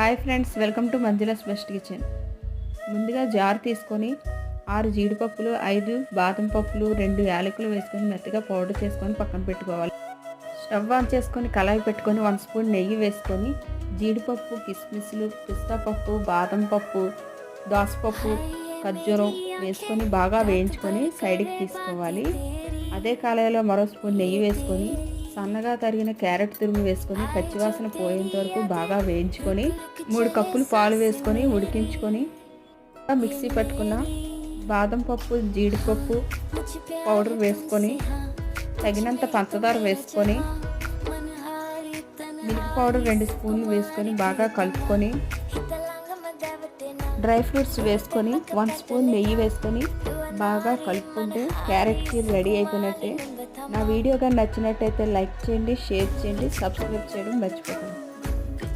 Hi friends, welcome to Manjula's best kitchen. ముందుగా jar తీసుకొని 6 జీడిపప్పులు, 5 బాదం పప్పులు, 2 యాలకులు వేసుకొని మెత్తగా పౌడర్ చేసుకొని పక్కన పెట్టుకోవాలి. స్టవ్ ఆన్ చేసుకొని కళాయి పెట్టుకొని 1 స్పూన్ నెయ్యి వేసుకొని జీడిపప్పు, కిస్మిస్లు, పిస్తా పప్పు, బాదం పప్పు, దోసపప్పు, ఖర్జూరం వేసుకొని బాగా వేయించుకొని సైడ్కి తీసుకోవాలి. అదే కళాయిలో మరో స్పూన్ నెయ్యి వేసుకొని సన్నగా తరిగిన క్యారెట్ తురుము వేసుకొని పచ్చివాసన పోయేంత వరకు బాగా వేయించుకొని 3 కప్పులు పాలు వేసుకొని ఉడికించుకొని మిక్సీ పట్టుకున్న బాదం పప్పు, జీడిపప్పు పౌడర్ వేసుకొని తగినంత పంచదార వేసుకొని మిల్క్ పౌడర్ 2 స్పూన్లు వేసుకొని బాగా కలుపుకొని డ్రై ఫ్రూట్స్ వేసుకొని 1 స్పూన్ నెయ్యి వేసుకొని బాగా కలుపుకుంటే క్యారెట్ కీర్ రెడీ అయిపోయినట్టే. నా వీడియో కానీ నచ్చినట్టయితే లైక్ చేయండి, షేర్ చేయండి, సబ్స్క్రైబ్ చేయడం మర్చిపోకండి.